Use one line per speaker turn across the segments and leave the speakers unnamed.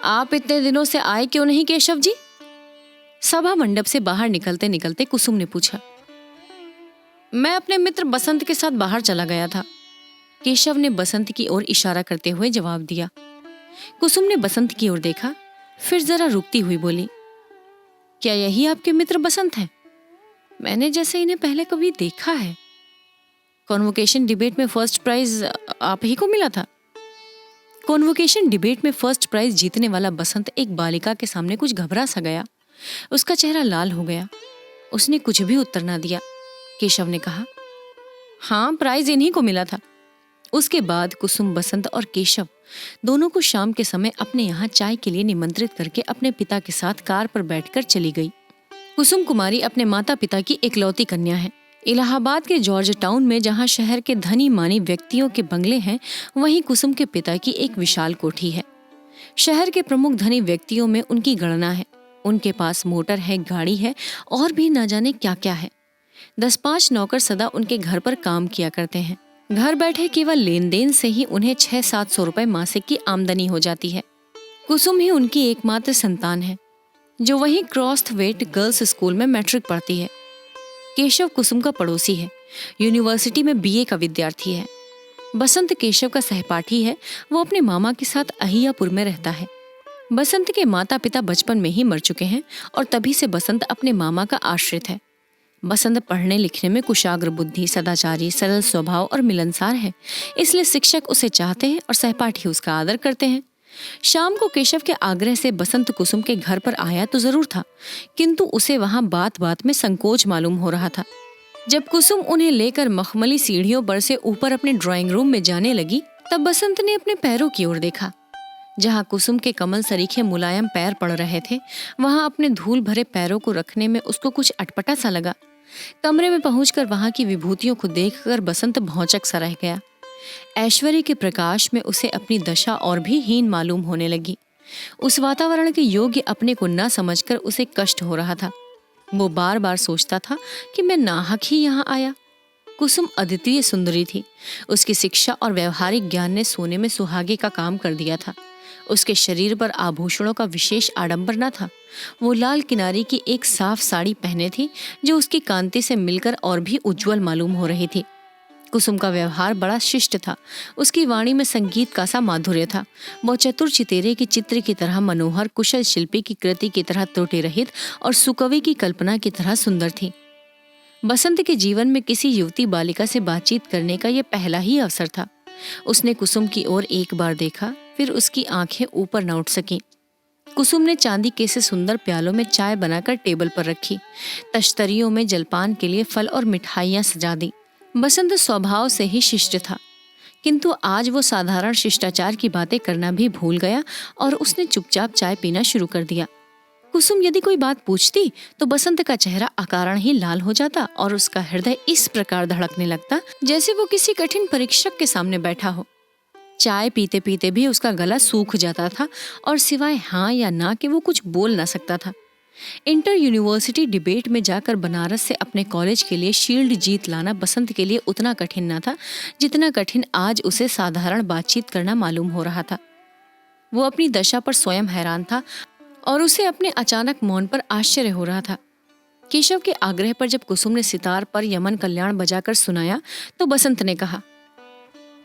आप इतने दिनों से आए क्यों नहीं केशव जी? सभा मंडप से बाहर निकलते निकलते कुसुम ने पूछा। मैं अपने मित्र बसंत के साथ बाहर चला गया था, केशव ने बसंत की ओर इशारा करते हुए जवाब दिया। कुसुम ने बसंत की ओर देखा, फिर जरा रुकती हुई बोली, क्या यही आपके मित्र बसंत हैं? मैंने जैसे इन्हें पहले कभी देखा है। कॉन्वोकेशन डिबेट में फर्स्ट प्राइज आप ही को मिला था? कॉन्वोकेशन डिबेट में फर्स्ट प्राइज जीतने वाला बसंत एक बालिका के सामने कुछ घबरा सा गया। उसका चेहरा लाल हो गया। उसने कुछ भी उत्तर ना दिया। केशव ने कहा, हाँ, प्राइज इन्हीं को मिला था। उसके बाद कुसुम, बसंत और केशव दोनों को शाम के समय अपने यहाँ चाय के लिए निमंत्रित करके अपने पिता के साथ कार पर बैठकर चली गई। कुसुम कुमारी अपने माता पिता की इकलौती कन्या है। इलाहाबाद के जॉर्ज टाउन में जहाँ शहर के धनी मानी व्यक्तियों के बंगले हैं, वहीं कुसुम के पिता की एक विशाल कोठी है। शहर के प्रमुख धनी व्यक्तियों में उनकी गणना है। उनके पास मोटर है, गाड़ी है और भी न जाने क्या क्या है। 10-5 नौकर सदा उनके घर पर काम किया करते हैं। घर बैठे केवल लेन देन से ही उन्हें 600-700 रुपए मासिक की आमदनी हो जाती है। कुसुम ही उनकी एकमात्र संतान है, जो वहीं क्रॉस्थवेट गर्ल्स स्कूल में मैट्रिक पढ़ती है। केशव कुसुम का पड़ोसी है, यूनिवर्सिटी में बीए का विद्यार्थी है। बसंत केशव का सहपाठी है, वो अपने मामा के साथ अहियापुर में रहता है। बसंत के माता पिता बचपन में ही मर चुके हैं और तभी से बसंत अपने मामा का आश्रित है। बसंत पढ़ने लिखने में कुशाग्र बुद्धि, सदाचारी, सरल स्वभाव और मिलनसार है, इसलिए शिक्षक उसे चाहते हैं और सहपाठी उसका आदर करते हैं। शाम को केशव के आग्रह से बसंत कुसुम के घर पर आया तो जरूर था, किंतु उसे वहां बात बात में संकोच मालूम हो रहा था। जब कुसुम उन्हें लेकर मखमली सीढ़ियों पर से ऊपर अपने ड्राइंग रूम में जाने लगी, तब बसंत ने अपने पैरों की ओर देखा। जहां कुसुम के कमल सरीखे मुलायम पैर पड़ रहे थे, वहां अपने धूल भरे पैरों को रखने में उसको कुछ अटपटा सा लगा। कमरे में पहुंचकर वहां की विभूतियों को देखकर बसंत भौचक सा रह गया। ऐश्वर्य के प्रकाश में उसे अपनी दशा और भी हीन मालूम होने लगी। उस वातावरण के योग्य अपने को न समझकर उसे कष्ट हो रहा था। वो बार बार सोचता था कि मैं नाहक ही यहाँ आया। कुसुम अद्वितीय सुंदरी थी। उसकी शिक्षा और व्यवहारिक ज्ञान ने सोने में सुहागे का काम कर दिया था। उसके शरीर पर आभूषणों का विशेष आडंबर न था। वो लाल किनारी की एक साफ साड़ी पहने थी, जो उसकी कांति से मिलकर और भी उज्जवल मालूम हो रही थी। कुसुम का व्यवहार बड़ा शिष्ट था। उसकी वाणी में संगीत का सा माधुर्य था। वो चतुर चितेरे की चित्र की तरह मनोहर, कुशल शिल्पी की कृति की तरह त्रुटि रहित और सुकवि की कल्पना की तरह सुंदर थी। बसंत के जीवन में किसी युवती बालिका से बातचीत करने का यह पहला ही अवसर था। उसने कुसुम की ओर एक बार देखा, फिर उसकी आंखें ऊपर न उठ सकीं। कुसुम ने चांदी के से सुंदर प्यालों में चाय बनाकर टेबल पर रखी। तश्तरियों में जलपान के लिए फल और मिठाइयां सजा दी। बसंत स्वभाव से ही शिष्ट था, किंतु आज वो साधारण शिष्टाचार की बातें करना भी भूल गया और उसने चुपचाप चाय पीना शुरू कर दिया। कुसुम यदि कोई बात पूछती तो बसंत का चेहरा अकारण ही लाल हो जाता और उसका हृदय इस प्रकार धड़कने लगता जैसे वो किसी कठिन परीक्षक के सामने बैठा हो। चाय पीते पीते भी उसका गला सूख जाता था और सिवाय हाँ या ना के वो कुछ बोल ना सकता था। इंटर यूनिवर्सिटी डिबेट में जाकर बनारस से अपने कॉलेज के लिए शील्ड जीत लाना बसंत के लिए उतना कठिन न था जितना कठिन आज उसे साधारण बातचीत करना मालूम हो रहा था। वो अपनी दशा पर स्वयं हैरान था और उसे अपने अचानक मौन पर आश्चर्य हो रहा था। केशव के आग्रह पर जब कुसुम ने सितार पर यमन कल्याण बजाकर सुनाया तो बसंत ने कहा,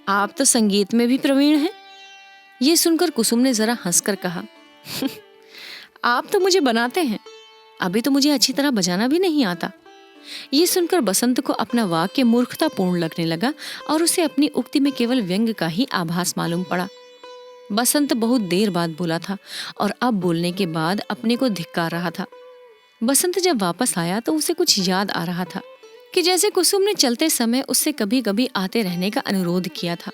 आप तो संगीत में भी प्रवीण हैं। ये सुनकर कुसुम ने जरा हंसकर कहा, आप तो मुझे बनाते हैं, अभी तो मुझे अच्छी तरह बजाना भी नहीं आता। ये सुनकर बसंत को अपना वाक्य मूर्खतापूर्ण लगने लगा और उसे अपनी उक्ति में केवल व्यंग का ही आभास मालूम पड़ा। बसंत बहुत देर बाद बोला था और अब बोलने के बाद अपने को धिक्कार रहा था। बसंत जब वापस आया तो उसे कुछ याद आ रहा था कि जैसे कुसुम ने चलते समय उससे कभी कभी आते रहने का अनुरोध किया था,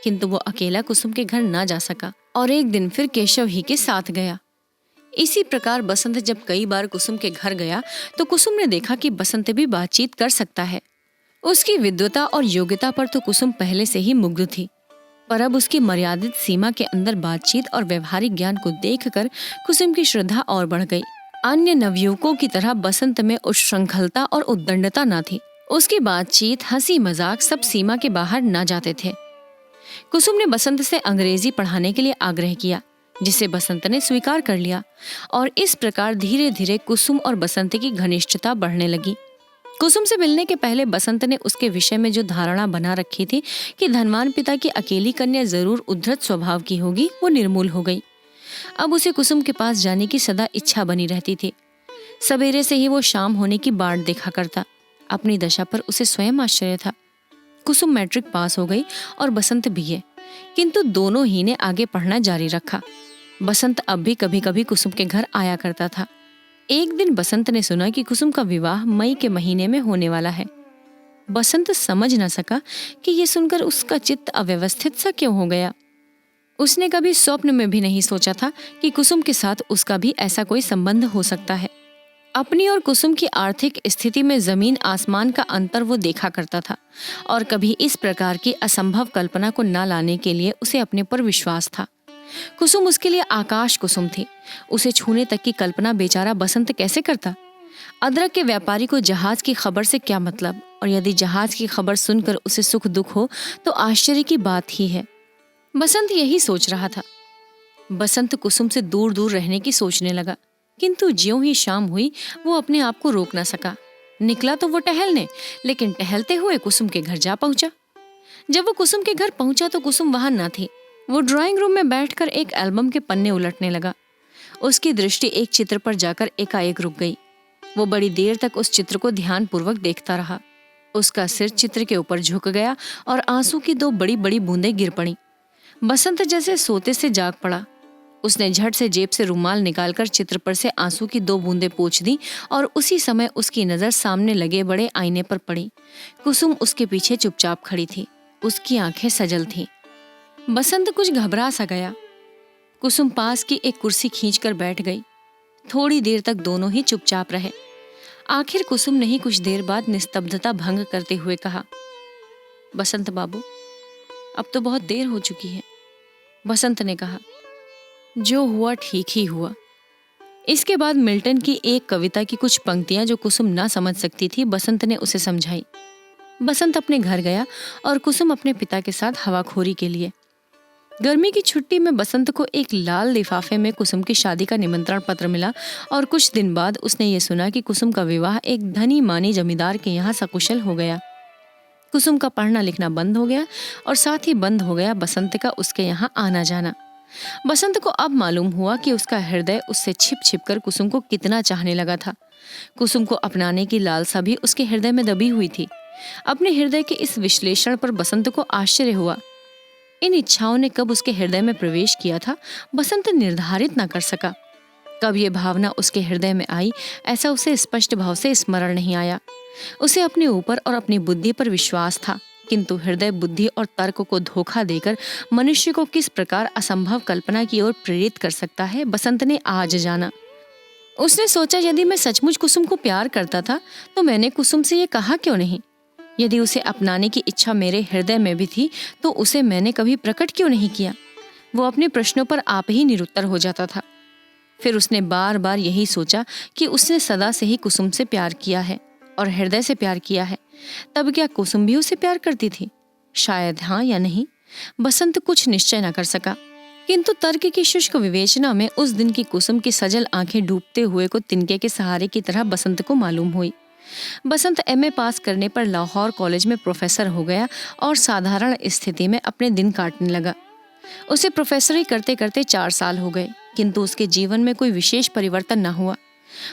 किंतु वो अकेला कुसुम के घर ना जा सका और एक दिन फिर केशव ही के साथ गया। इसी प्रकार बसंत जब कई बार कुसुम के घर गया तो कुसुम ने देखा कि बसंत भी बातचीत कर सकता है। उसकी विद्वता और योग्यता पर तो कुसुम पहले से ही मुग्ध थी, पर अब उसकी मर्यादित सीमा के अंदर बातचीत और व्यवहारिक ज्ञान को देखकर कुसुम की श्रद्धा और बढ़ गई। अन्य नवयुवकों की तरह बसंत में उच्छृंखलता और उद्दंडता न थी। उसकी बातचीत, हंसी मजाक सब सीमा के बाहर न जाते थे। कुसुम ने बसंत से अंग्रेजी पढ़ाने के लिए आग्रह किया, जिसे बसंत ने स्वीकार कर लिया और इस प्रकार धीरे धीरे कुसुम और बसंत की घनिष्ठता बढ़ने लगी। कुसुम से मिलने के पहले बसंत ने उसके विषय में जो धारणा बना रखी थी कि धनवान पिता की अकेली कन्या जरूर उद्धत स्वभाव की होगी, वो निर्मूल हो गई। अब उसे कुसुम के पास जाने की सदा इच्छा बनी रहती थी। सवेरे से ही वो शाम होने की बाट देखा करता। अपनी दशा पर उसे स्वयं आश्चर्य था। कुसुम मैट्रिक पास हो गई और बसंत बीए, किंतु दोनों ही ने आगे पढ़ना जारी रखा। बसंत अब भी कभी कभी कुसुम के घर आया करता था। एक दिन बसंत ने सुना कि कुसुम का विवाह मई के महीने में होने वाला है। बसंत समझ न सका कि ये सुनकर उसका चित्त अव्यवस्थित सा क्यों हो गया। उसने कभी स्वप्न में भी नहीं सोचा था कि कुसुम के साथ उसका भी ऐसा कोई संबंध हो सकता है। अपनी और कुसुम की आर्थिक स्थिति में जमीन आसमान का अंतर वो देखा करता था और कभी इस प्रकार की असंभव कल्पना को न लाने के लिए उसे अपने पर विश्वास था। कुसुम उसके लिए आकाश कुसुम थी। उसे छूने तक की कल्पना बेचारा बसंत कैसे करता। अदरक के व्यापारी को जहाज की खबर से क्या मतलब, और यदि जहाज की खबर सुनकर उसे सुख दुख हो तो आश्चर्य की बात ही है। बसंत यही सोच रहा था। बसंत कुसुम से दूर दूर रहने की सोचने लगा, किंतु ज्यों ही शाम हुई वो अपने आप को रोक न सका। निकला तो वो टहलने, लेकिन टहलते हुए कुसुम के घर जा पहुंचा। जब वो कुसुम के घर पहुंचा तो कुसुम वहां न थी। वो ड्राइंग रूम में बैठकर एक एल्बम के पन्ने उलटने लगा। उसकी दृष्टि एक चित्र पर जाकर एकाएक रुक गई। वो बड़ी देर तक उस चित्र को ध्यानपूर्वक देखता रहा। उसका सिर चित्र के ऊपर झुक गया और आंसू की दो बड़ी बड़ी बूंदें गिर पड़ी। बसंत जैसे सोते से जाग पड़ा। उसने झट से जेब से रुमाल निकालकर चित्र पर से आंसू की दो बूंदें पोंछ दी और उसी समय उसकी नजर सामने लगे बड़े आईने पर पड़ी। कुसुम उसके पीछे चुपचाप खड़ी थी। उसकी आंखें सजल थीं। बसंत कुछ घबरा सा गया। कुसुम पास की एक कुर्सी खींचकर बैठ गई। थोड़ी देर तक दोनों ही चुपचाप रहे। आखिर कुसुम ने ही कुछ देर बाद निस्तब्धता भंग करते हुए कहा, बसंत बाबू, अब तो बहुत देर हो चुकी है। बसंत ने कहा, जो हुआ ठीक ही हुआ। इसके बाद मिल्टन की एक कविता की कुछ पंक्तियां जो कुसुम ना समझ सकती थी, बसंत ने उसे समझाई। बसंत अपने घर गया और कुसुम अपने पिता के साथ हवाखोरी के लिए। गर्मी की छुट्टी में बसंत को एक लाल लिफाफे में कुसुम की शादी का निमंत्रण पत्र मिला और कुछ दिन बाद उसने ये सुना कि कुसुम का विवाह एक धनी मानी जमींदार के यहाँ सकुशल हो गया। कुसुम का पढ़ना लिखना बंद हो गया और साथ ही बंद हो गया बसंत का उसके यहाँ आना जाना। बसंत को अब मालूम हुआ कि उसका हृदय उससे छिप छिप कर कुसुम को कितना चाहने लगा था। कुसुम को अपनाने की लालसा भी उसके हृदय में दबी हुई थी। अपने हृदय के इस विश्लेषण पर बसंत को आश्चर्य हुआ। इन इच्छाओं ने कब उसके हृदय में प्रवेश किया था, बसंत निर्धारित न कर सका। कब ये भावना उसके हृदय में आई, ऐसा उसे स्पष्ट भाव से स्मरण नहीं आया। उसे अपने ऊपर और अपनी बुद्धि पर विश्वास था, किंतु हृदय बुद्धि और तर्क को धोखा देकर मनुष्य को किस प्रकार असंभव कल्पना की ओर प्रेरित कर सकता है, बसंत ने आज जाना। उसने सोचा, यदि मैं सचमुच कुसुम को प्यार करता था तो मैंने कुसुम से ये कहा क्यों नहीं। यदि उसे अपनाने की इच्छा मेरे हृदय में भी थी तो उसे मैंने कभी प्रकट क्यों नहीं किया। वो अपने प्रश्नों पर आप ही निरुत्तर हो जाता था। फिर उसने बार बार यही सोचा कि उसने सदा से ही कुसुम से प्यार किया है और हृदय से प्यार किया है। तब क्या कुसुम भी उसे प्यार करती थी? शायद हाँ या नहीं। बसंत कुछ निश्चय न कर सका, किंतु तर्क की शुष्क विवेचना में उस दिन की कुसुम की सजल आंखें डूबते हुए को तिनके के सहारे की तरह बसंत को मालूम हुई। बसंत एमए पास करने पर लाहौर कॉलेज में प्रोफेसर हो गया और साधारण स्थिति में अपने दिन काटने लगा। उसे प्रोफेसरी करते करते 4 साल हो गए, किंतु उसके जीवन में कोई विशेष परिवर्तन न हुआ।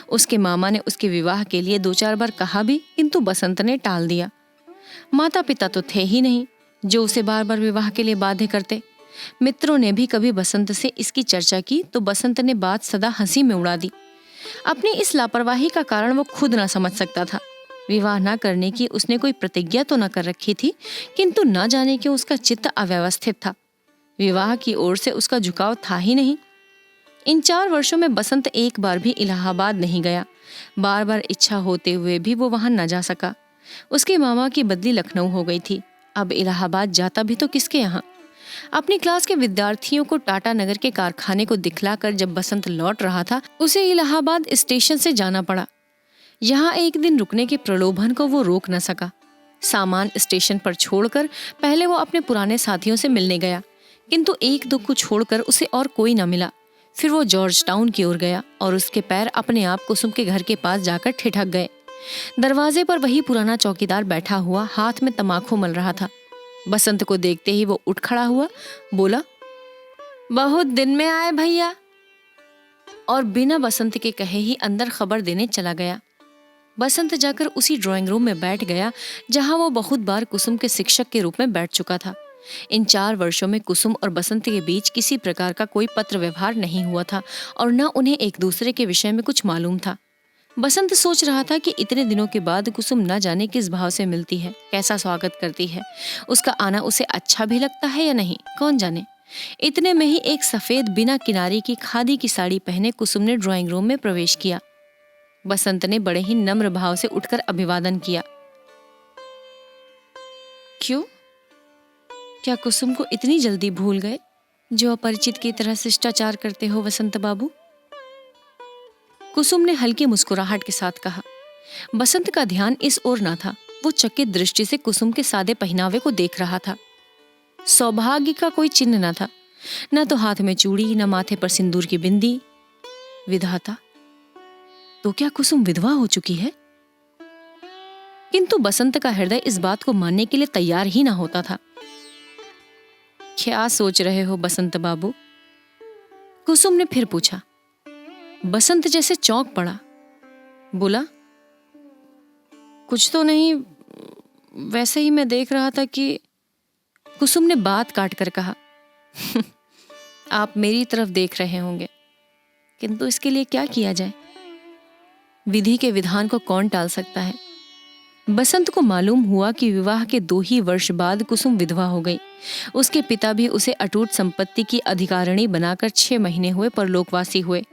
उसके मामा ने उसके विवाह के लिए 2-4 बार कहा भी, किंतु बसंत ने टाल दिया। माता पिता तो थे ही नहीं जो उसे बार बार विवाह के लिए बाध्य करते। मित्रों ने भी कभी बसंत से इसकी चर्चा की तो बसंत ने बात सदा हंसी में उड़ा दी। अपनी इस लापरवाही का कारण वो खुद ना समझ सकता था। विवाह न करने की उसने कोई प्रतिज्ञा तो न कर रखी थी, किंतु न जाने क्यों उसका चित्त अव्यवस्थित था। विवाह की ओर से उसका झुकाव था ही नहीं। इन 4 वर्षों में बसंत एक बार भी इलाहाबाद नहीं गया। बार बार इच्छा होते हुए भी वो वहां न जा सका। उसके मामा की बदली लखनऊ हो गई थी। अब इलाहाबाद जाता भी तो किसके यहाँ। अपनी क्लास के विद्यार्थियों को टाटा नगर के कारखाने को दिखलाकर जब बसंत लौट रहा था, उसे इलाहाबाद स्टेशन से जाना पड़ा। यहाँ एक दिन रुकने के प्रलोभन को वो रोक न सका। सामान स्टेशन पर छोड़कर पहले वो अपने पुराने साथियों से मिलने गया, किंतु एक दो को छोड़कर उसे और कोई न मिला। फिर वो जॉर्ज टाउन की ओर गया और उसके पैर अपने आप कुसुम के घर के पास जाकर ठिठक गए। दरवाजे पर वही पुराना चौकीदार बैठा हुआ हाथ में तमाकू मल रहा था। बसंत को देखते ही वो उठ खड़ा हुआ, बोला, बहुत दिन में आए भैया, और बिना बसंत के कहे ही अंदर खबर देने चला गया। बसंत जाकर उसी ड्राइंग रूम में बैठ गया जहां वो बहुत बार कुसुम के शिक्षक के रूप में बैठ चुका था। इन 4 वर्षों में कुसुम और बसंत के बीच किसी प्रकार का कोई पत्र व्यवहार नहीं हुआ था और न उन्हें एक दूसरे के विषय में कुछ मालूम था। बसंत सोच रहा था कि इतने दिनों के बाद कुसुम न जाने किस भाव से मिलती है, कैसा स्वागत करती है, उसका आना उसे अच्छा भी लगता है या नहीं, कौन जाने। इतने में ही एक सफेद बिना किनारे की खादी की साड़ी पहने कुसुम ने ड्राइंग रूम में प्रवेश किया। बसंत ने बड़े ही नम्र भाव से उठकर अभिवादन किया। क्यों? क्या कुसुम को इतनी जल्दी भूल गए जो अपरिचित की तरह शिष्टाचार करते हो वसंत बाबू? कुसुम ने हल्की मुस्कुराहट के साथ कहा। बसंत का ध्यान इस ओर न था। वो चकित दृष्टि से कुसुम के सादे पहनावे को देख रहा था। सौभाग्य का कोई चिन्ह न था, न तो हाथ में चूड़ी, न माथे पर सिंदूर की बिंदी। विधाता, तो क्या कुसुम विधवा हो चुकी है? किंतु बसंत का हृदय इस बात को मानने के लिए तैयार ही ना होता था। क्या सोच रहे हो बसंत बाबू? कुसुम ने फिर पूछा। बसंत जैसे चौंक पड़ा, बोला, कुछ तो नहीं, वैसे ही मैं देख रहा था कि। कुसुम ने बात काट कर कहा, आप मेरी तरफ देख रहे होंगे, किंतु इसके लिए क्या किया जाए? विधि के विधान को कौन टाल सकता है? बसंत को मालूम हुआ कि विवाह के 2 ही वर्ष बाद कुसुम विधवा हो गई। उसके पिता भी उसे अटूट संपत्ति की अधिकारिणी बनाकर 6 महीने हुए परलोकवासी हुए।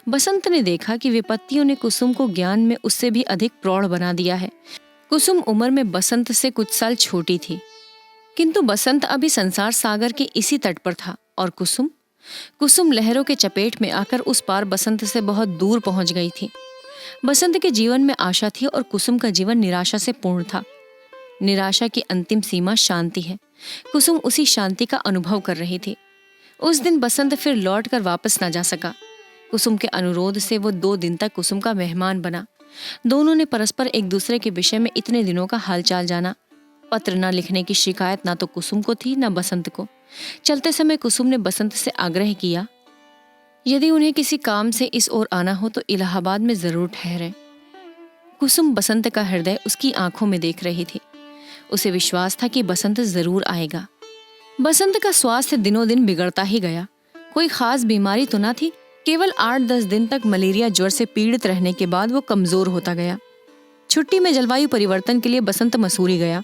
बसंत ने देखा कि विपत्तियों ने कुसुम को ज्ञान में उससे भी अधिक प्रौढ़ बना दिया है। कुसुम उम्र में बसंत से कुछ साल छोटी थी, किंतु बसंत अभी संसार सागर के इसी तट पर था और कुसुम लहरों के चपेट में आकर उस पार बसंत से बहुत दूर पहुंच गई थी। बसंत के जीवन में आशा थी और कुसुम का जीवन निराशा से पूर्ण था। निराशा की अंतिम सीमा शांति है। कुसुम उसी शांति का अनुभव कर रही थी। उस दिन बसंत फिर लौट कर वापस न जा सका। कुसुम के अनुरोध से वो 2 दिन तक कुसुम का मेहमान बना। दोनों ने परस्पर एक दूसरे के विषय में इतने दिनों का हालचाल जाना। पत्र न लिखने की शिकायत ना तो कुसुम को थी न बसंत को। चलते समय कुसुम ने बसंत से आग्रह किया, यदि उन्हें किसी काम से इस ओर आना हो तो इलाहाबाद में जरूर ठहरे। कुसुम बसंत का हृदय उसकी आंखों में देख रही थी। उसे विश्वास था कि बसंत जरूर आएगा। बसंत का स्वास्थ्य दिनों दिन बिगड़ता ही गया। कोई खास बीमारी तो ना थी, केवल 8-10 दिन तक मलेरिया ज्वर से पीड़ित रहने के बाद वो कमजोर होता गया। छुट्टी में जलवायु परिवर्तन के लिए बसंत मसूरी गया।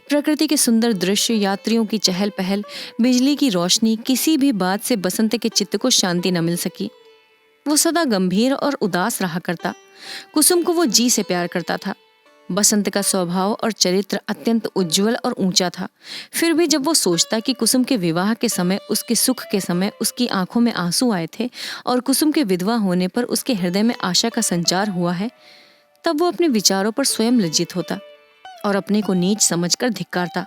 प्रकृति के सुंदर दृश्य, यात्रियों की चहल पहल, बिजली की रोशनी, किसी भी बात से बसंत के चित्त को शांति न मिल सकी। वो सदा गंभीर और उदास रहा करता। कुसुम को वो जी से प्यार करता था। बसंत का स्वभाव और चरित्र अत्यंत उज्जवल और ऊंचा था। फिर भी जब वो सोचता कि कुसुम के विवाह के समय, उसके सुख के समय उसकी आंखों में आंसू आए थे और कुसुम के विधवा होने पर उसके हृदय में आशा का संचार हुआ है, तब वो अपने विचारों पर स्वयं लज्जित होता और अपने को नीच समझकर धिक्कारता।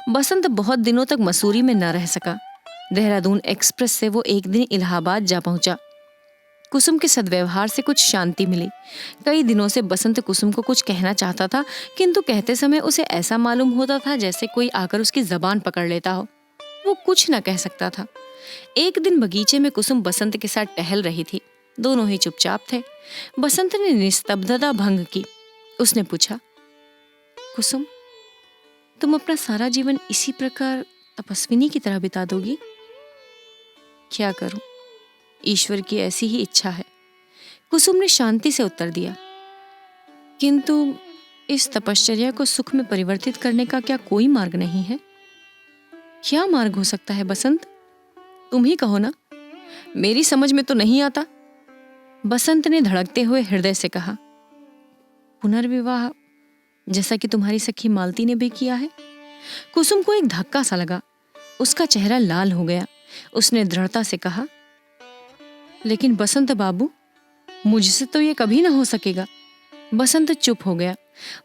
बसंत बहुत दिनों तक मसूरी में न रह सका। देहरादून एक्सप्रेस से वो एक दिन इलाहाबाद जा पहुंचा। कुसुम के सद्व्यवहार से कुछ शांति मिली। कई दिनों से बसंत कुसुम को कुछ कहना चाहता था, किंतु कहते समय उसे ऐसा मालूम होता था जैसे कोई आकर उसकी जबान पकड़ लेता हो। वो कुछ न कह सकता था। एक दिन बगीचे में कुसुम बसंत के साथ टहल रही थी। दोनों ही चुपचाप थे। बसंत ने निस्तब्धता भंग की। उसने पूछा, कुसुम, तुम अपना सारा जीवन इसी प्रकार तपस्विनी की तरह बिता दोगी? क्या करूं, ईश्वर की ऐसी ही इच्छा है, कुसुम ने शांति से उत्तर दिया। किंतु इस तपश्चर्या को सुख में परिवर्तित करने का क्या कोई मार्ग नहीं है? क्या मार्ग हो सकता है बसंत? तुम ही कहो ना, मेरी समझ में तो नहीं आता। बसंत ने धड़कते हुए हृदय से कहा, पुनर्विवाह, जैसा कि तुम्हारी सखी मालती ने भी किया है। कुसुम को एक धक्का सा लगा। उसका चेहरा लाल हो गया। उसने दृढ़ता से कहा, लेकिन बसंत बाबू, मुझसे तो ये कभी ना हो सकेगा। बसंत चुप हो गया।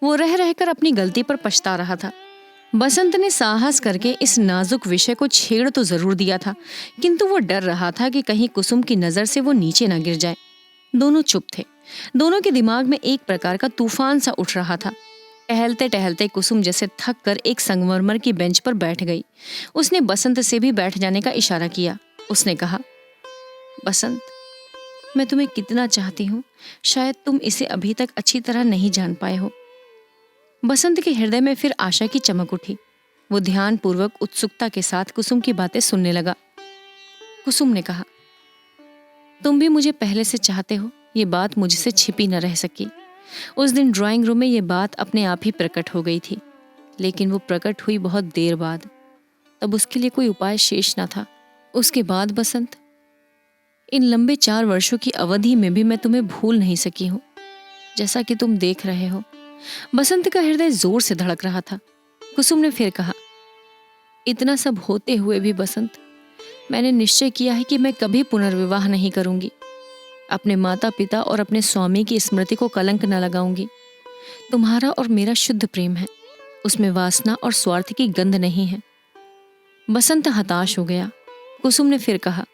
वो रह रहकर अपनी गलती पर पछता रहा था। बसंत ने साहस करके इस नाजुक विषय को छेड़ तो जरूर दिया था, किंतु वो डर रहा था कि कहीं कुसुम की नजर से वो नीचे न गिर जाए। दोनों चुप थे। दोनों के दिमाग में एक प्रकार का तूफान सा उठ रहा था। टहलते टहलते कुसुम जैसे थक कर एक संगमरमर की बेंच पर बैठ गई। उसने बसंत से भी बैठ जाने का इशारा किया। उसने कहा, बसंत, मैं तुम्हें कितना चाहती हूँ, शायद तुम इसे अभी तक अच्छी तरह नहीं जान पाए हो। बसंत के हृदय में फिर आशा की चमक उठी। वो ध्यानपूर्वक उत्सुकता के साथ कुसुम की बातें सुनने लगा। कुसुम ने कहा, तुम भी मुझे पहले से चाहते हो, ये बात मुझसे छिपी न रह सकी। उस दिन ड्राइंग रूम में ये बात अपने आप ही प्रकट हो गई थी, लेकिन वो प्रकट हुई बहुत देर बाद। तब उसके लिए कोई उपाय शेष न था। उसके बाद बसंत, इन लंबे 4 वर्षों की अवधि में भी मैं तुम्हें भूल नहीं सकी हूँ, जैसा कि तुम देख रहे हो। बसंत का हृदय जोर से धड़क रहा था। कुसुम ने फिर कहा, इतना सब होते हुए भी बसंत, मैंने निश्चय किया है कि मैं कभी पुनर्विवाह नहीं करूंगी। अपने माता पिता और अपने स्वामी की स्मृति को कलंक न लगाऊंगी। तुम्हारा और मेरा शुद्ध प्रेम है, उसमें वासना और स्वार्थ की गंध नहीं है। बसंत हताश हो गया। कुसुम ने फिर कहा,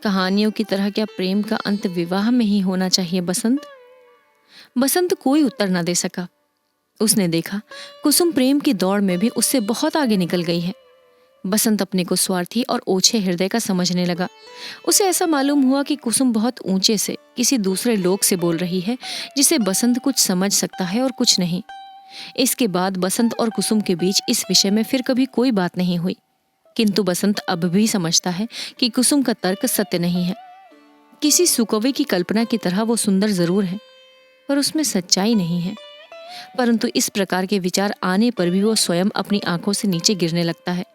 कहानियों की तरह क्या प्रेम का अंत विवाह में ही होना चाहिए बसंत? बसंत कोई उत्तर न दे सका। उसने देखा कुसुम प्रेम की दौड़ में भी उससे बहुत आगे निकल गई है। बसंत अपने को स्वार्थी और ओछे हृदय का समझने लगा। उसे ऐसा मालूम हुआ कि कुसुम बहुत ऊंचे से किसी दूसरे लोक से बोल रही है, जिसे बसंत कुछ समझ सकता है और कुछ नहीं। इसके बाद बसंत और कुसुम के बीच इस विषय में फिर कभी कोई बात नहीं हुई, किंतु बसंत अब भी समझता है कि कुसुम का तर्क सत्य नहीं है। किसी सुकवि की कल्पना की तरह वो सुंदर जरूर है, पर उसमें सच्चाई नहीं है। परंतु इस प्रकार के विचार आने पर भी वो स्वयं अपनी आंखों से नीचे गिरने लगता है।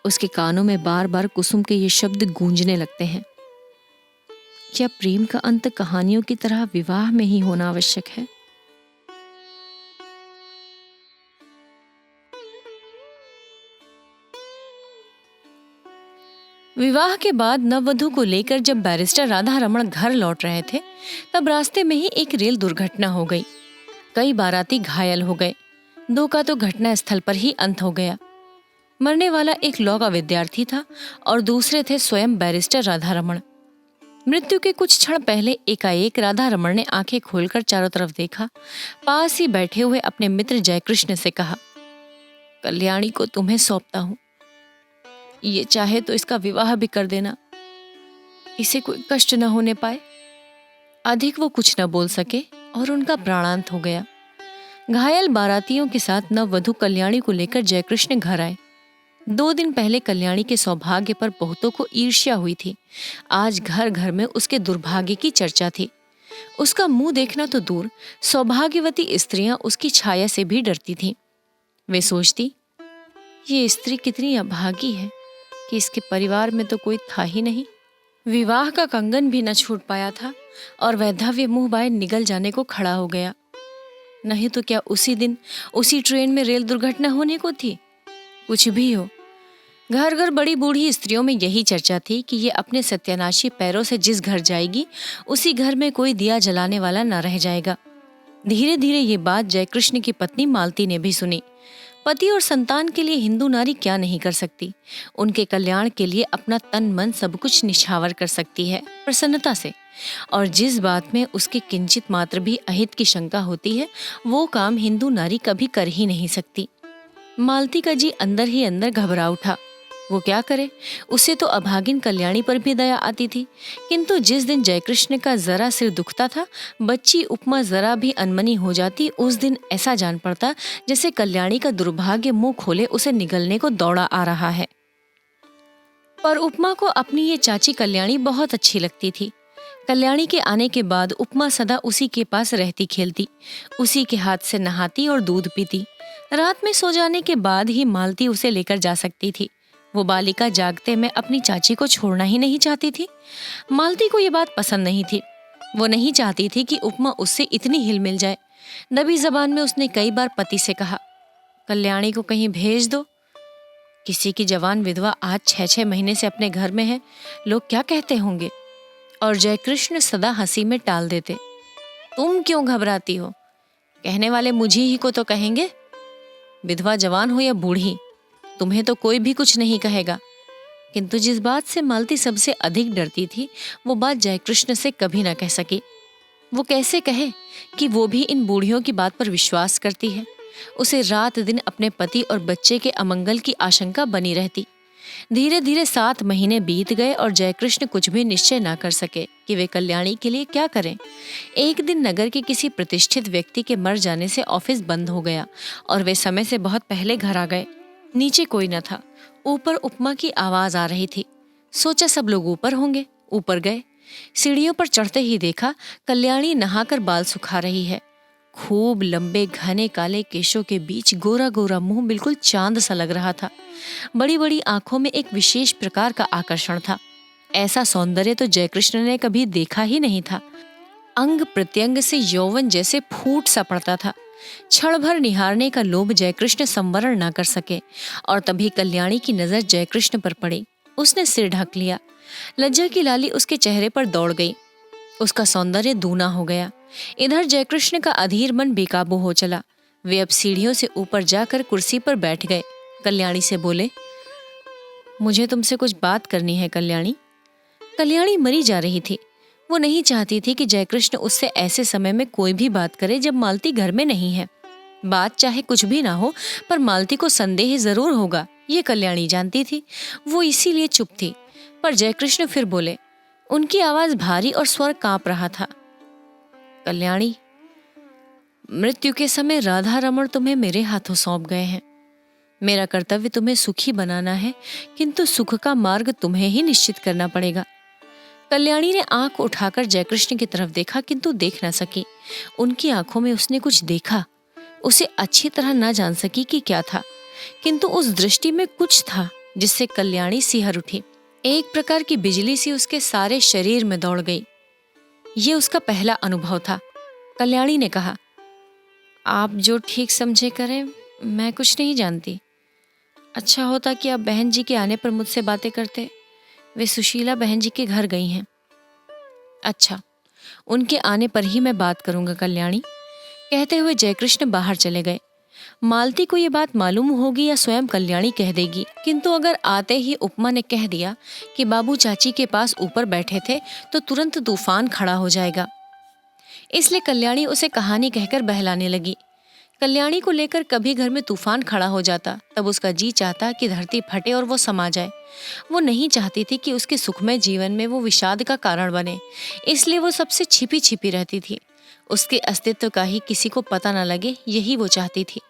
उसके कानों में बार बार कुसुम के ये शब्द गूंजने लगते हैं, क्या प्रेम का अंत कहानियों की तरह विवाह में ही होना आवश्यक है? विवाह के बाद नववधु को लेकर जब बैरिस्टर राधा रमण घर लौट रहे थे, तब रास्ते में ही एक रेल दुर्घटना हो गई। कई बाराती घायल हो गए। 2 का तो घटना स्थल पर ही अंत हो गया। मरने वाला एक लॉ का विद्यार्थी था और दूसरे थे स्वयं बैरिस्टर राधा रमण। मृत्यु के कुछ क्षण पहले एकाएक राधा रमण ने आंखें खोलकर चारों तरफ देखा। पास ही बैठे हुए अपने मित्र जयकृष्ण से कहा, कल्याणी को तुम्हें सौंपता हूं। ये चाहे तो इसका विवाह भी कर देना, इसे कोई कष्ट न होने पाए। अधिक वो कुछ न बोल सके और उनका प्राणांत हो गया। घायल बारातियों के साथ नववधु कल्याणी को लेकर जयकृष्ण घर आए। 2 दिन पहले कल्याणी के सौभाग्य पर बहुतों को ईर्ष्या हुई थी। आज घर घर में उसके दुर्भाग्य की चर्चा थी। उसका मुंह देखना तो दूर, सौभाग्यवती स्त्रियां उसकी छाया से भी डरती थीं। वे सोचती, ये स्त्री कितनी अभागी है कि इसके परिवार में तो कोई था ही नहीं। विवाह का कंगन भी न छूट पाया था और वैधव्य मुंह बाय निगल जाने को खड़ा हो गया। नहीं तो क्या उसी दिन उसी ट्रेन में रेल दुर्घटना होने को थी? कुछ भी हो, घर घर बड़ी बूढ़ी स्त्रियों में यही चर्चा थी कि ये अपने सत्यानाशी पैरों से जिस घर जाएगी, उसी घर में कोई दिया जलाने वाला न रह जाएगा। धीरे धीरे ये बात जयकृष्ण की पत्नी मालती ने भी सुनी। पति और संतान के लिए हिंदू नारी क्या नहीं कर सकती। उनके कल्याण के लिए अपना तन मन सब कुछ निछावर कर सकती है प्रसन्नता से, और जिस बात में उसके किंचित मात्र भी अहित की शंका होती है, वो काम हिंदू नारी कभी कर ही नहीं सकती। मालती का जी अंदर ही अंदर घबरा उठा। वो क्या करे, उसे तो अभागिन कल्याणी पर भी दया आती थी, किंतु जिस दिन जयकृष्ण का जरा सिर दुखता था, बच्ची उपमा जरा भी अनमनी हो जाती, उस दिन ऐसा जान पड़ता जैसे कल्याणी का दुर्भाग्य मुंह खोले उसे निगलने को दौड़ा आ रहा है। पर उपमा को अपनी ये चाची कल्याणी बहुत अच्छी लगती थी। कल्याणी के आने के बाद उपमा सदा उसी के पास रहती खेलती, उसी के हाथ से नहाती और दूध पीती। रात में सो जाने के बाद ही मालती उसे लेकर जा सकती थी। वो बालिका जागते में अपनी चाची को छोड़ना ही नहीं चाहती थी। मालती को ये बात पसंद नहीं थी। वो नहीं चाहती थी कि उपमा उससे इतनी हिल मिल जाए। दबी जबान में उसने कई बार पति से कहा, कल्याणी को कहीं भेज दो। किसी की जवान विधवा आज 6-6 महीने से अपने घर में है, लोग क्या कहते होंगे। और जयकृष्ण सदा हंसी में टाल देते, तुम क्यों घबराती हो, कहने वाले मुझे ही को तो कहेंगे। विधवा जवान हो या बूढ़ी, तुम्हें तो कोई भी कुछ नहीं कहेगा। किंतु जिस बात से मालती सबसे अधिक डरती थी, वो बात जयकृष्ण से कभी ना कह सकी। वो कैसे कहे कि वो भी इन बूढ़ियों की बात पर विश्वास करती है। उसे रात दिन अपने पति और बच्चे के अमंगल की आशंका बनी रहती। धीरे धीरे 7 महीने बीत गए और जयकृष्ण कुछ भी निश्चय ना कर सके कि वे कल्याणी के लिए क्या करें। एक दिन नगर के किसी प्रतिष्ठित व्यक्ति के मर जाने से ऑफिस बंद हो गया और वे समय से बहुत पहले घर आ गए। नीचे कोई न था। ऊपर उपमा की आवाज आ रही थी। सोचा सब लोग ऊपर होंगे। ऊपर गए। सीढ़ियों पर चढ़ते ही देखा कल्याणी नहाकर बाल सुखा रही है। खूब लंबे घने काले केशों के बीच गोरा गोरा मुंह बिल्कुल चांद सा लग रहा था। बड़ी बड़ी आंखों में एक विशेष प्रकार का आकर्षण था। ऐसा सौंदर्य तो जयकृष्ण ने कभी देखा ही नहीं था। अंग प्रत्यंग से यौवन जैसे फूट सा पड़ता था। क्षण भर निहारने का लोभ जयकृष्ण संवरण न कर सके और तभी कल्याणी की नजर जयकृष्ण पर पड़ी। उसने सिर ढक लिया। लज्जा की लाली उसके चेहरे पर दौड़ गई। उसका सौंदर्य दूना हो गया। इधर जयकृष्ण का अधीर मन बेकाबू हो चला। वे अब सीढ़ियों से ऊपर जाकर कुर्सी पर बैठ गए। कल्याणी से बोले, मुझे तुमसे कुछ बात करनी है कल्याणी। कल्याणी मरी जा रही थी। वो नहीं चाहती थी कि जयकृष्ण उससे ऐसे समय में कोई भी बात करे जब मालती घर में नहीं है। बात चाहे कुछ भी ना हो, पर मालती को संदेह जरूर होगा, ये कल्याणी जानती थी। वो इसीलिए चुप थी। पर जयकृष्ण फिर बोले। उनकी आवाज भारी और स्वर कांप रहा था। कल्याणी, मृत्यु के समय राधा रमण तुम्हें मेरे हाथों सौंप गए हैं। मेरा कर्तव्य तुम्हें सुखी बनाना है, किंतु सुख का मार्ग तुम्हें ही निश्चित करना पड़ेगा। कल्याणी ने आंख उठाकर जयकृष्ण की तरफ देखा, किंतु देख न सकी। उनकी आंखों में उसने कुछ देखा। उसे अच्छी तरह न जान सकी कि क्या था, किंतु उस दृष्टि में कुछ था जिससे कल्याणी सिहर उठी। एक प्रकार की बिजली सी उसके सारे शरीर में दौड़ गई। ये उसका पहला अनुभव था। कल्याणी ने कहा, आप जो ठीक समझे करें, मैं कुछ नहीं जानती। अच्छा होता कि आप बहन जी के आने पर मुझसे बातें करते। वे सुशीला बहन जी के घर गई हैं। अच्छा, उनके आने पर ही मैं बात करूंगा कल्याणी। कहते हुए जयकृष्ण बाहर चले गए। मालती को ये बात मालूम होगी या स्वयं कल्याणी कह देगी, किंतु अगर आते ही उपमा ने कह दिया कि बाबू चाची के पास ऊपर बैठे थे तो तुरंत तूफान खड़ा हो जाएगा। इसलिए कल्याणी उसे कहानी कहकर बहलाने लगी। कल्याणी को लेकर कभी घर में तूफान खड़ा हो जाता, तब उसका जी चाहता कि धरती फटे और वो समा जाए। वो नहीं चाहती थी कि उसके सुखमय जीवन में वो विषाद का कारण बने, इसलिए वो सबसे छिपी छिपी रहती थी। उसके अस्तित्व का ही किसी को पता न लगे, यही वो चाहती थी।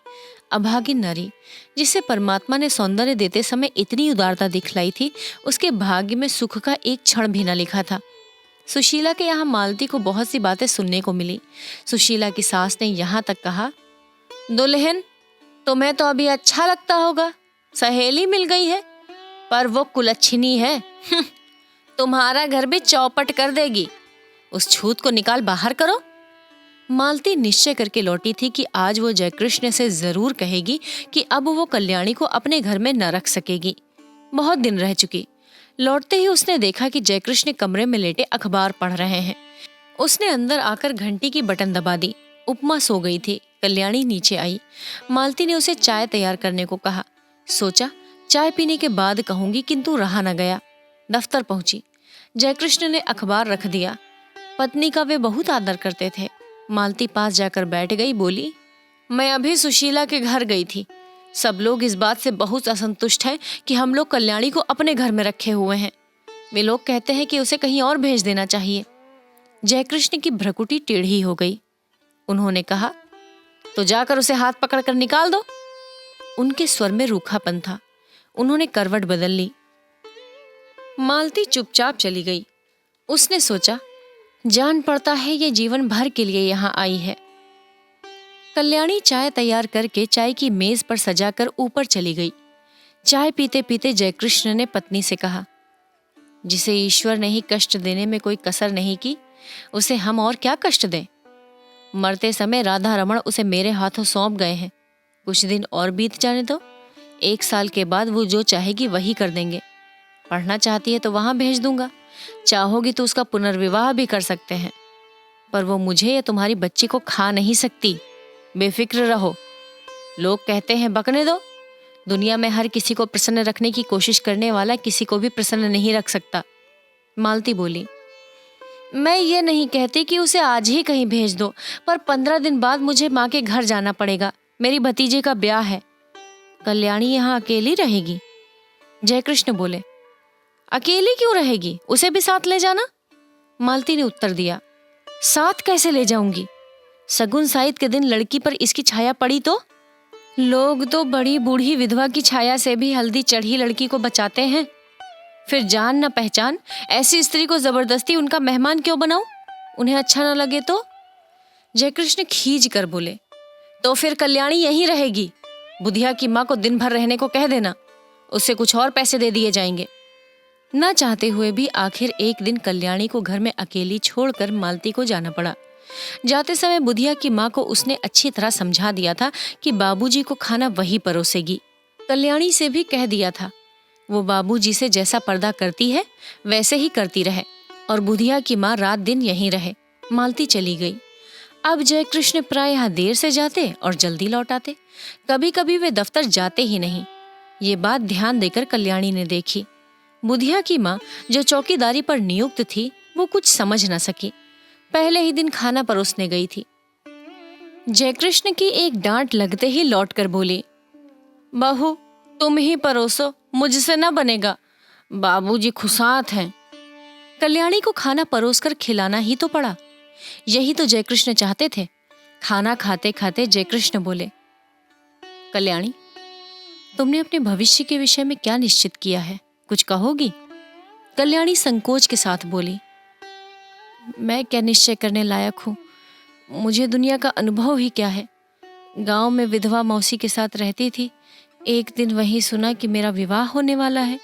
अभागिन नारी, जिसे परमात्मा ने सौंदर्य देते समय इतनी उदारता दिखलाई थी, उसके भाग्य में सुख का एक क्षण भी न लिखा था। सुशीला के यहाँ मालती को बहुत सी बातें सुनने को मिली। सुशीला की सास ने यहाँ तक कहा, दुल्हन, तुम्हें तो अभी अच्छा लगता होगा, सहेली मिल गई है, पर वो कुलच्छिनी है। तुम्हारा घर भी चौपट कर देगी। उस छूत को निकाल बाहर करो। मालती निश्चय करके लौटी थी कि आज वो जयकृष्ण से जरूर कहेगी कि अब वो कल्याणी को अपने घर में न रख सकेगी। बहुत दिन रह चुकी। लौटते ही उसने देखा कि जयकृष्ण कमरे में लेटे अखबार पढ़ रहे हैं। उसने अंदर आकर घंटी की बटन दबा दी। उपमा सो गई थी। कल्याणी नीचे आई। मालती ने उसे चाय तैयार करने को कहा। सोचा चाय पीने के बाद कहूंगी, किंतु रहा न गया। दफ्तर पहुंची। जयकृष्ण ने अखबार रख दिया। पत्नी का वे बहुत आदर करते थे। मालती पास जाकर बैठ गई। बोली, मैं अभी सुशीला के घर गई थी। सब लोग इस बात से बहुत असंतुष्ट हैं कि हम लोग कल्याणी को अपने घर में रखे हुए हैं। वे लोग कहते हैं कि उसे कहीं और भेज देना चाहिए। जयकृष्ण की भ्रकुटी टेढ़ी हो गई। उन्होंने कहा, तो जाकर उसे हाथ पकड़कर निकाल दो। उनके स्वर में रूखापन था। उन्होंने करवट बदल ली। मालती चुपचाप चली गई। उसने सोचा, जान पड़ता है ये जीवन भर के लिए यहाँ आई है। कल्याणी चाय तैयार करके चाय की मेज पर सजाकर ऊपर चली गई। चाय पीते पीते जयकृष्ण ने पत्नी से कहा, जिसे ईश्वर ने ही कष्ट देने में कोई कसर नहीं की, उसे हम और क्या कष्ट दें। मरते समय राधा रमण उसे मेरे हाथों सौंप गए हैं। कुछ दिन और बीत जाने दो। 1 साल के बाद वो जो चाहेगी वही कर देंगे। पढ़ना चाहती है तो वहां भेज दूंगा। चाहोगी तो उसका पुनर्विवाह भी कर सकते हैं, पर वो मुझे या तुम्हारी बच्ची को खा नहीं सकती। बेफिक्र रहो। लोग कहते हैं बकने दो। दुनिया में हर किसी को प्रसन्न रखने की कोशिश करने वाला किसी को भी प्रसन्न नहीं रख सकता। मालती बोली, मैं ये नहीं कहती कि उसे आज ही कहीं भेज दो, पर 15 दिन बाद मुझे माँ के घर जाना पड़ेगा। मेरी भतीजे का ब्याह है। कल्याणी यहाँ अकेली रहेगी? जयकृष्ण बोले, अकेली क्यों रहेगी, उसे भी साथ ले जाना। मालती ने उत्तर दिया, साथ कैसे ले जाऊंगी? सगुन साइत के दिन लड़की पर इसकी छाया पड़ी तो? लोग तो बड़ी बूढ़ी विधवा की छाया से भी हल्दी चढ़ी लड़की को बचाते हैं। फिर जान न पहचान ऐसी स्त्री को जबरदस्ती उनका मेहमान क्यों बनाऊं? उन्हें अच्छा न लगे तो? जयकृष्ण खींच कर बोले, तो फिर कल्याणी यहीं रहेगी। बुधिया की माँ को दिन भर रहने को कह देना, उससे कुछ और पैसे दे दिए जाएंगे। न चाहते हुए भी आखिर एक दिन कल्याणी को घर में अकेली छोड़कर मालती को जाना पड़ा। जाते समय बुधिया की माँ को उसने अच्छी तरह समझा दिया था कि बाबूजी को खाना वही परोसेगी। कल्याणी से भी कह दिया था वो बाबूजी से जैसा पर्दा करती है वैसे ही करती रहे और बुधिया की माँ रात दिन यहीं रहे। मालती चली गई। अब जयकृष्ण प्रायः देर से जाते और जल्दी लौट आते। कभी कभी वे दफ्तर जाते ही नहीं। ये बात ध्यान देकर कल्याणी ने देखी। बुधिया की माँ जो चौकीदारी पर नियुक्त थी वो कुछ समझ न सकी। पहले ही दिन खाना परोसने गई थी। जयकृष्ण की एक डांट लगते ही लौटकर बोली, बहू तुम ही परोसो, मुझसे न बनेगा, बाबूजी खुशात हैं। कल्याणी को खाना परोसकर खिलाना ही तो पड़ा। यही तो जयकृष्ण चाहते थे। खाना खाते खाते जयकृष्ण बोले, कल्याणी तुमने अपने भविष्य के विषय में क्या निश्चित किया है, कुछ कहोगी? कल्याणी संकोच के साथ बोली, मैं क्या निश्चय करने लायक हूँ, मुझे दुनिया का अनुभव ही क्या है। गांव में विधवा मौसी के साथ रहती थी। एक दिन वहीं सुना कि मेरा विवाह होने वाला है।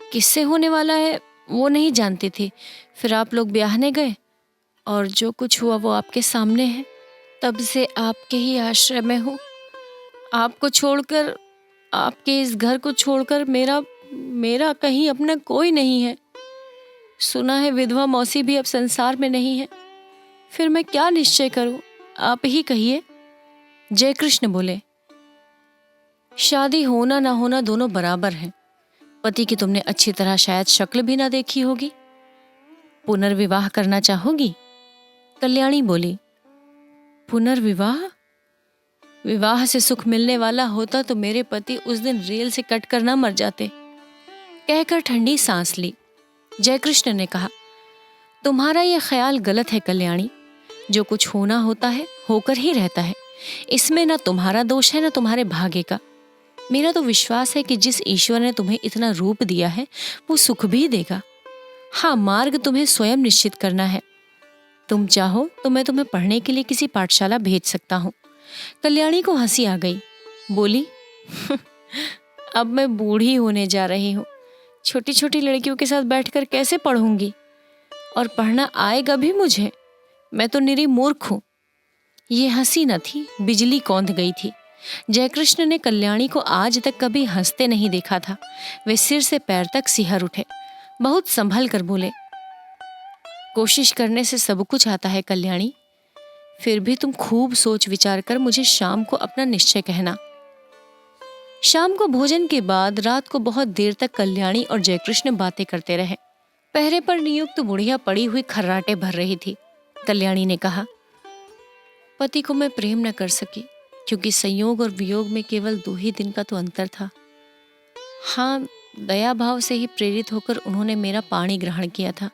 किससे होने वाला है वो नहीं जानती थी। फिर आप लोग ब्याहने गए और जो कुछ हुआ वो आपके सामने है। तब से आपके ही आश्रय में हूँ। आपको छोड़कर, आपके इस घर को छोड़कर मेरा कहीं अपना कोई नहीं है। सुना है विधवा मौसी भी अब संसार में नहीं है। फिर मैं क्या निश्चय करूं, आप ही कहिए। जयकृष्ण बोले, शादी होना ना होना दोनों बराबर हैं। पति की तुमने अच्छी तरह शायद शक्ल भी ना देखी होगी। पुनर्विवाह करना चाहोगी? कल्याणी बोली, पुनर्विवाह? विवाह से सुख मिलने वाला होता तो मेरे पति उस दिन रेल से कट कर ना मर जाते। कहकर ठंडी सांस ली। जयकृष्ण ने कहा, तुम्हारा यह ख्याल गलत है कल्याणी। जो कुछ होना होता है होकर ही रहता है। इसमें ना तुम्हारा दोष है ना तुम्हारे भाग्य का। मेरा तो विश्वास है कि जिस ईश्वर ने तुम्हें इतना रूप दिया है वो सुख भी देगा। हाँ, मार्ग तुम्हें स्वयं निश्चित करना है। तुम चाहो तो मैं तुम्हें पढ़ने के लिए किसी पाठशाला भेज सकता हूँ। कल्याणी को हंसी आ गई। बोली, अब मैं बूढ़ी होने जा रही हूँ। छोटी छोटी लड़कियों के साथ बैठकर कैसे पढ़ूंगी? और पढ़ना आएगा भी मुझे? मैं तो निरी मूर्ख हूँ। ये हंसी न थी, बिजली कौंध गई थी। जयकृष्ण ने कल्याणी को आज तक कभी हंसते नहीं देखा था। वे सिर से पैर तक सिहर उठे। बहुत संभल कर बोले, कोशिश करने से सब कुछ आता है कल्याणी। फिर भी तुम खूब सोच विचार कर मुझे शाम को अपना निश्चय कहना। शाम को भोजन के बाद रात को बहुत देर तक कल्याणी और जयकृष्ण बातें करते रहे। पहरे पर नियुक्त बुढ़िया पड़ी हुई खर्राटे भर रही थी। कल्याणी ने कहा, पति को मैं प्रेम न कर सकी क्योंकि संयोग और वियोग में केवल 2 ही दिन का तो अंतर था। हाँ, दया भाव से ही प्रेरित होकर उन्होंने मेरा पाणी ग्रहण किया था,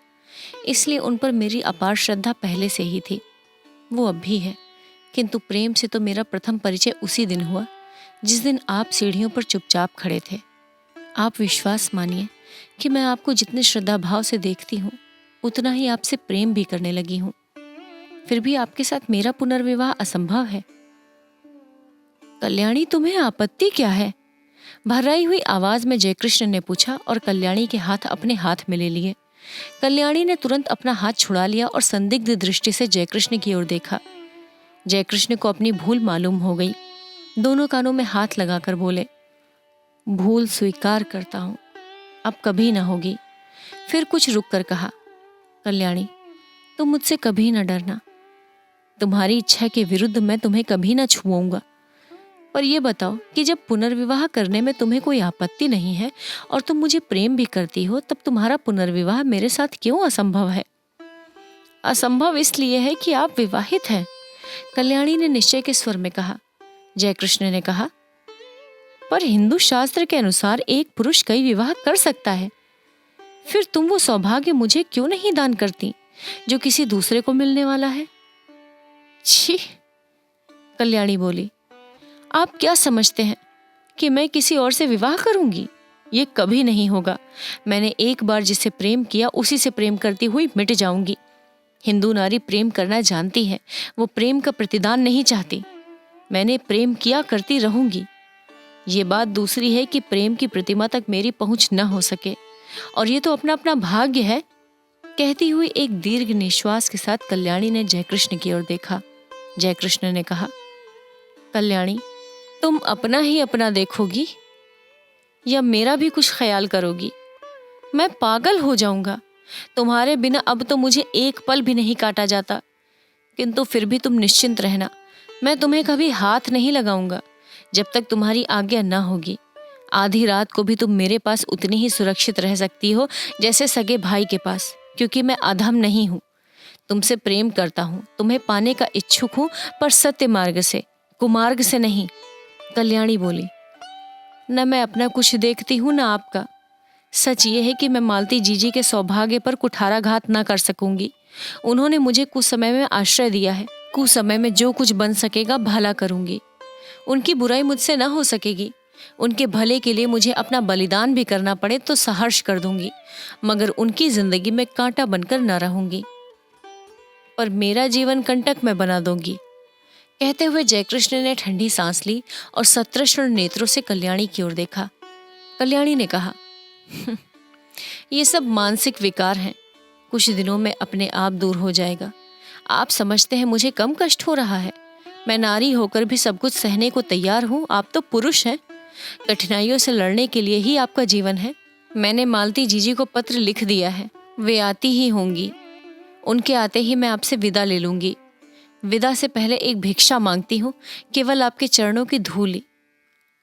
इसलिए उन पर मेरी अपार श्रद्धा पहले से ही थी। वो अब भी है, किंतु प्रेम से तो मेरा प्रथम परिचय उसी दिन हुआ जिस दिन आप सीढ़ियों पर चुपचाप खड़े थे। आप विश्वास मानिए कि मैं आपको जितने श्रद्धा भाव से देखती हूँ उतना ही आपसे प्रेम भी करने लगी हूँ। फिर भी आपके साथ मेरा पुनर्विवाह असंभव है। कल्याणी, तुम्हें आपत्ति क्या है? भर्राई हुई आवाज में जयकृष्ण ने पूछा और कल्याणी के हाथ अपने हाथ में ले लिए। कल्याणी ने तुरंत अपना हाथ छुड़ा लिया और संदिग्ध दृष्टि से जयकृष्ण की ओर देखा। जयकृष्ण को अपनी भूल मालूम हो गई। दोनों कानों में हाथ लगाकर बोले, भूल स्वीकार करता हूं, अब कभी ना होगी। फिर कुछ रुक कर कहा, कल्याणी तुम मुझसे कभी ना डरना। तुम्हारी इच्छा के विरुद्ध मैं तुम्हें कभी ना छुऊंगा। पर ये बताओ कि जब पुनर्विवाह करने में तुम्हें कोई आपत्ति नहीं है और तुम मुझे प्रेम भी करती हो, तब तुम्हारा पुनर्विवाह मेरे साथ क्यों असंभव है? असंभव इसलिए है कि आप विवाहित हैं, कल्याणी ने निश्चय के स्वर में कहा। जयकृष्ण ने कहा, पर हिंदू शास्त्र के अनुसार एक पुरुष कई विवाह कर सकता है। फिर तुम वो सौभाग्य मुझे क्यों नहीं दान करती जो किसी दूसरे को मिलने वाला है? छी, कल्याणी बोली, आप क्या समझते हैं कि मैं किसी और से विवाह करूंगी? ये कभी नहीं होगा। मैंने एक बार जिससे प्रेम किया उसी से प्रेम करती हुई मिट जाऊंगी। हिंदू नारी प्रेम करना जानती है, वो प्रेम का प्रतिदान नहीं चाहती। मैंने प्रेम किया करती रहूंगी। ये बात दूसरी है कि प्रेम की प्रतिमा तक मेरी पहुंच न हो सके, और ये तो अपना अपना भाग्य है। कहती हुई एक दीर्घ निश्वास के साथ कल्याणी ने जयकृष्ण की ओर देखा। जयकृष्ण ने कहा, कल्याणी, तुम अपना ही अपना देखोगी या मेरा भी कुछ ख्याल करोगी? मैं पागल हो जाऊंगा। तुम्हारे बिना अब तो मुझे एक पल भी नहीं काटा जाता, किंतु फिर भी तुम निश्चिंत रहना, मैं तुम्हें कभी हाथ नहीं लगाऊंगा जब तक तुम्हारी आज्ञा न होगी। आधी रात को भी तुम मेरे पास उतनी ही सुरक्षित रह सकती हो जैसे सगे भाई के पास, क्योंकि मैं अधम नहीं हूँ। तुमसे प्रेम करता हूँ, तुम्हें पाने का इच्छुक हूँ, पर सत्य मार्ग से, कुमार्ग से नहीं। कल्याणी बोली, न मैं अपना कुछ देखती हूँ न आपका। सच ये है कि मैं मालती जीजी के सौभाग्य पर कुठाराघात न कर सकूंगी। उन्होंने मुझे कुछ समय में आश्रय दिया है। कुछ समय में जो कुछ बन सकेगा भला करूंगी। उनकी बुराई मुझसे न हो सकेगी। उनके भले के लिए मुझे अपना बलिदान भी करना पड़े तो सहर्ष कर दूंगी, मगर उनकी जिंदगी में कांटा बनकर न रहूंगी। पर मेरा जीवन कंटक मैं बना दूंगी। कहते हुए जयकृष्ण ने ठंडी सांस ली और सतृष्ण नेत्रों से कल्याणी की ओर देखा। कल्याणी ने कहा, ये सब मानसिक विकार हैं, कुछ दिनों में अपने आप दूर हो जाएगा। आप समझते हैं मुझे कम कष्ट हो रहा है? मैं नारी होकर भी सब कुछ सहने को तैयार हूँ। आप तो पुरुष हैं, कठिनाइयों से लड़ने के लिए ही आपका जीवन है। मैंने मालती जीजी को पत्र लिख दिया है, वे आती ही होंगी। उनके आते ही मैं आपसे विदा ले लूंगी। विदा से पहले एक भिक्षा मांगती हूँ, केवल आपके चरणों की धूली,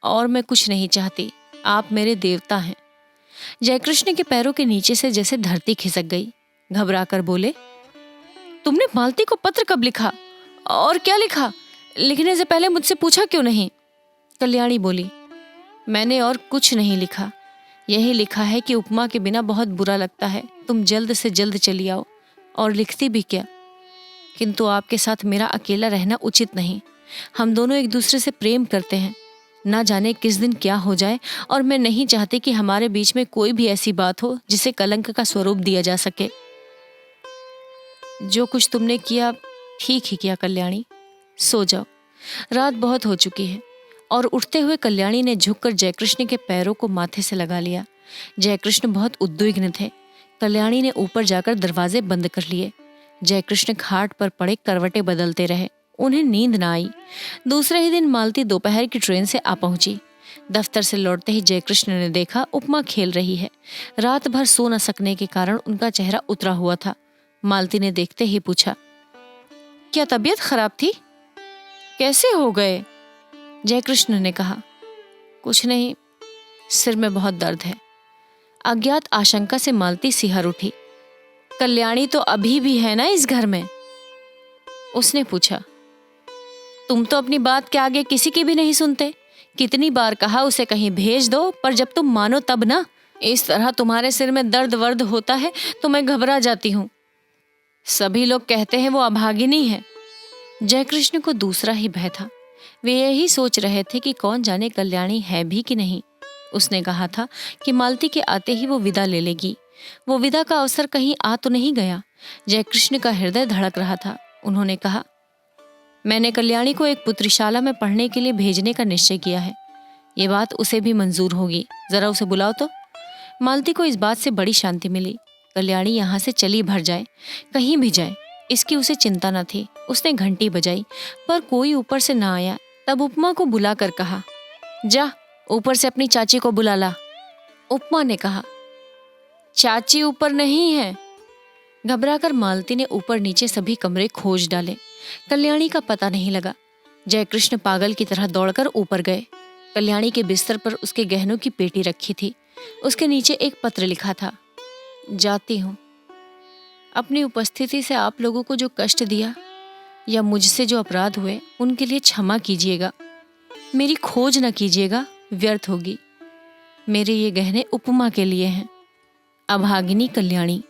और मैं कुछ नहीं चाहती। आप मेरे देवता हैं। जयकृष्ण के पैरों के नीचे से जैसे धरती खिसक गई। घबराकर बोले, तुमने मालती को पत्र कब लिखा और क्या लिखा? लिखने से पहले मुझसे पूछा क्यों नहीं? कल्याणी बोली, मैंने और कुछ नहीं लिखा। यही लिखा है कि उपमा के बिना बहुत बुरा लगता है, तुम जल्द से जल्द चली आओ। और लिखती भी क्या, किंतु आपके साथ मेरा अकेला रहना उचित नहीं। हम दोनों एक दूसरे से प्रेम करते हैं, ना जाने किस दिन क्या हो जाए, और मैं नहीं चाहती कि हमारे बीच में कोई भी ऐसी बात हो जिसे कलंक का स्वरूप दिया जा सके। जो कुछ तुमने किया ठीक ही किया कल्याणी, सो जाओ, रात बहुत हो चुकी है। और उठते हुए कल्याणी ने झुककर जयकृष्ण के पैरों को माथे से लगा लिया। जयकृष्ण बहुत उद्विग्न थे। कल्याणी ने ऊपर जाकर दरवाजे बंद कर लिए। जयकृष्ण खाट पर पड़े करवटें बदलते रहे। उन्हें नींद न आई। दूसरे ही दिन मालती दोपहर की ट्रेन से आ पहुंची। दफ्तर से लौटते ही जयकृष्ण ने देखा उपमा खेल रही है। रात भर सो न सकने के कारण उनका चेहरा उतरा हुआ था। मालती ने देखते ही पूछा, क्या तबीयत खराब थी? कैसे हो गए? जयकृष्ण ने कहा, कुछ नहीं, सिर में बहुत दर्द है। अज्ञात आशंका से मालती सिहर उठी। कल्याणी तो अभी भी है ना इस घर में? उसने पूछा। तुम तो अपनी बात के आगे किसी की भी नहीं सुनते। कितनी बार कहा उसे कहीं भेज दो, पर जब तुम मानो तब ना। इस तरह तुम्हारे सिर में दर्द वर्द होता है तो मैं घबरा जाती हूँ। सभी लोग कहते हैं वो अभागिनी है। जयकृष्ण को दूसरा ही भय था। वे यही सोच रहे थे कि कौन जाने कल्याणी है भी कि नहीं। उसने कहा था कि मालती के आते ही वो विदा ले लेगी। वो विदा का अवसर कहीं आ तो नहीं गया। जयकृष्ण का हृदय धड़क रहा था। उन्होंने कहा, मैंने कल्याणी को एक पुत्रिशाला में पढ़ने के लिए भेजने का निश्चय किया है। ये बात उसे भी मंजूर होगी, जरा उसे बुलाओ तो। मालती को इस बात से बड़ी शांति मिली। कल्याणी यहाँ से चली भर जाए, कहीं भी जाए, इसकी उसे चिंता न थी। उसने घंटी बजाई, पर कोई ऊपर से ना आया। तब उपमा को बुलाकर कहा, जा ऊपर से अपनी चाची को बुला ला। उपमा ने कहा, चाची ऊपर नहीं है। घबराकर मालती ने ऊपर नीचे सभी कमरे खोज डाले। कल्याणी का पता नहीं लगा। जयकृष्ण पागल की तरह दौड़कर ऊपर गए। कल्याणी के बिस्तर पर उसके गहनों की पेटी रखी थी। उसके नीचे एक पत्र लिखा था, जाती हूँ। अपनी उपस्थिति से आप लोगों को जो कष्ट दिया या मुझसे जो अपराध हुए उनके लिए क्षमा कीजिएगा। मेरी खोज न कीजिएगा, व्यर्थ होगी। मेरे ये गहने उपमा के लिए हैं। अभागिनी कल्याणी।